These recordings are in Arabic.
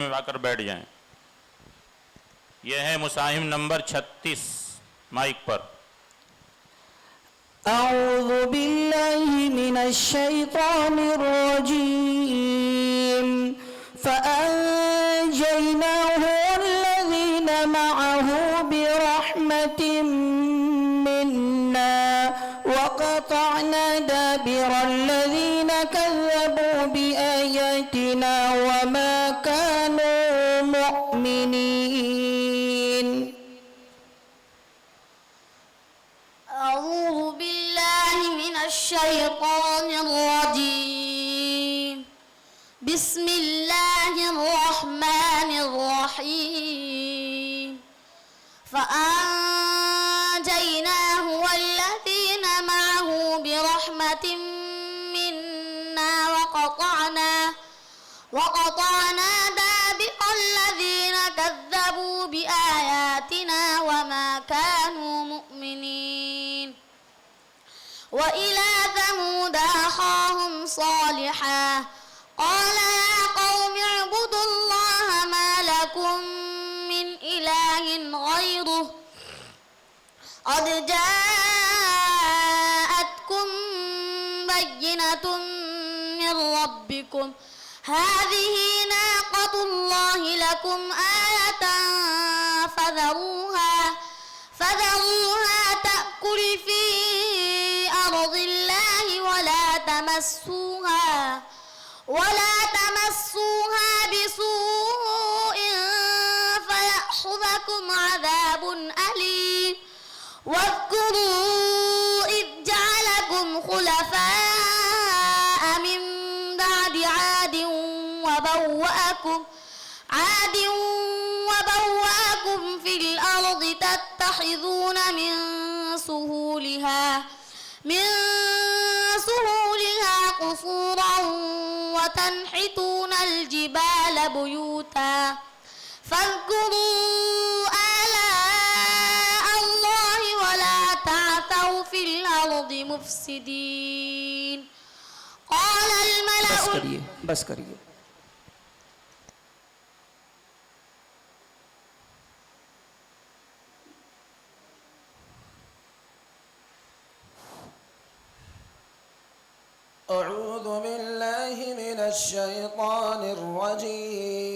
में आकर बैठ जाएं। यह है मुसाहिम नंबर 36 माइक पर। أعوذ بالله من الشيطان الرجيم فأنجيناه والذين معه برحمة منا وقطعنا دابر الذين كذبوا بآياتنا وما كانوا مؤمنين. أعوذ بالله من الشيطان الرجيم. بسم الله الرحمن الرحيم. فأنجيناه والذين معه برحمة منا وقطعنا دابر الذين كذبوا بآياتنا وما كانوا مؤمنين. وإلى ثمود أخاهم صالحا قال يا قوم اعبدوا الله ما لكم من إله غيره قد جاءتكم بينة من ربكم هذه ناقة الله لكم آية فذروها تأكل في أرض الله ولا تمسوها بسوء فيأخذكم عذاب أليم. واذكروا إذ جعلكم خلفاء من بعد عاد وبوأكم في الأرض تتخذون من سهولها قصورا وتنحتون الجبال بيوتا فاذكروا آلاء الله ولا تعثوا في الأرض مفسدين. قال الملأ बस करिए أعوذ بالله من الشيطان الرجيم.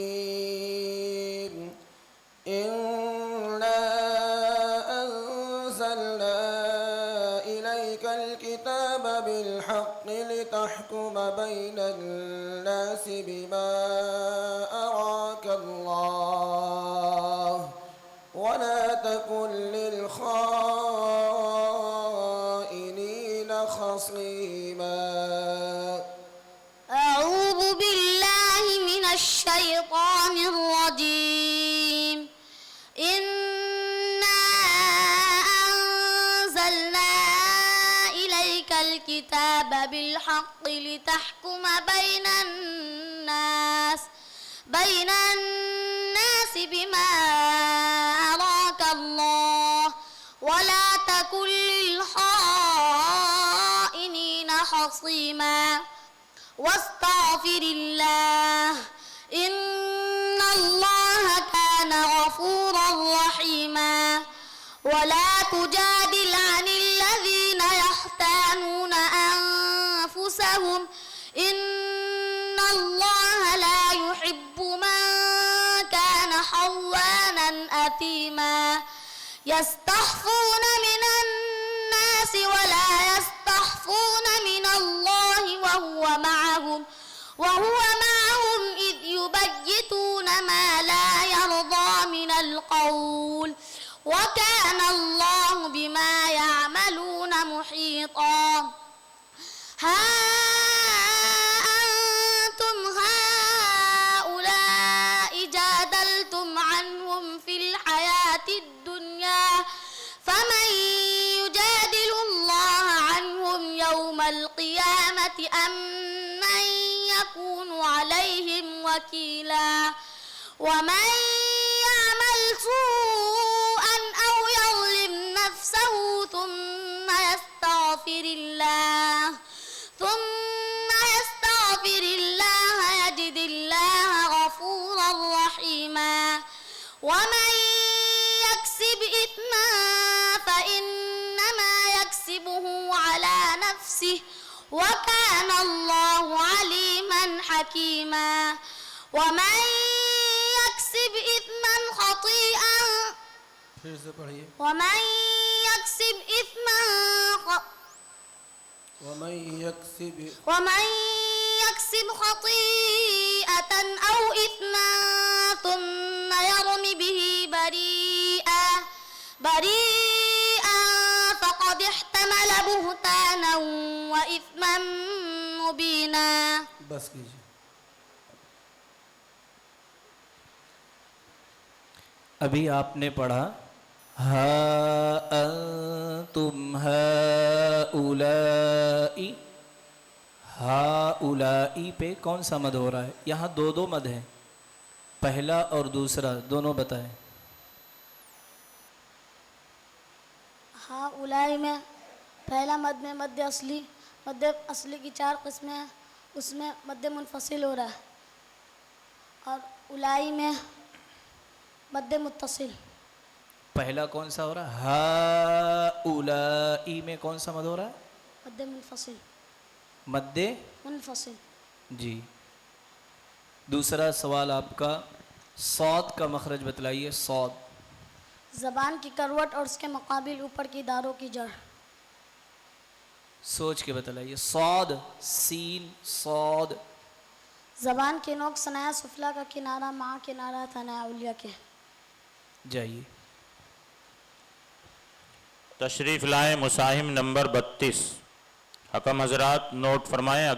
إنا أنزلنا إليك الكتاب بالحق لتحكم بين الناس بما أراك الله ولا تكن للخائنين خصيما. أعوذ بالله من الشيطان الرجيم. إنا أنزلنا إليك الكتاب بالحق لتحكم بين الناس بما أراك الله ولا تكن للخائنين خصيما. واستغفر الله إن الله كان غفورا رحيما. ولا تجادل عن الذين يختانون أنفسهم إن الله لا يحب من كان خوانا أثيما. يستخفون من الناس ولا يستخفون من الله وهو معهم إذ يبيتون ما لا يرضى من القول وكان الله بما يعملون محيطا. ها أنتم هؤلاء جادلتم عنهم في الحياة الدنيا فمن يجادل الله عنهم يوم القيامة أم من يكون عليهم وكيلا. ومن يعمل سوءا أو يظلم نفسه ثم يستغفر الله يجد الله غفورا رحيما ومن يكسب إثما فإنما يكسبه على نفسه وكان الله عليما حكيما ومن يكسب إثما خطيئا फिर से पढ़िए ومن يكسب إثما ومن يكسب خطيئة أو إثما ثم يرم به بريئا فقد احتمل بهتانا وإثما مبينا बस कीजिए अभी आपने पढ़ा हा अंतुम हाउलाई, हाउलाई पे कौन सा मद हो रहा है? यहाँ दो दो मद हैं, पहला और दूसरा दोनों बताएं। हाँ उलाई में पहला मद में मध्य असली की 4 किस्में हैं, उसमें मध्य मुनफसिल हो रहा है और उलाई में मध्य मुत्तसिल। पहला कौन सा हो रहा है? हाउलाई में कौन सा मद हो रहा है? मध्य मुनफसिल। मध्य मुनफसिल जी। दूसरा सवाल आपका, सौद का मखरज बतलाइए। सौद ज़बान की करवट और उसके मुकाबिल ऊपर की दारों की जड़। सोच के बतलाइए। सौद, सीन, सौद। ज़बान के नोक सनाया सुफला का किनारा माँ किनारा थना उलिया के। जाइए। तशरीफ़ लाएं मुसाहिम नंबर 32। हकम हजरात नोट फरमाएं।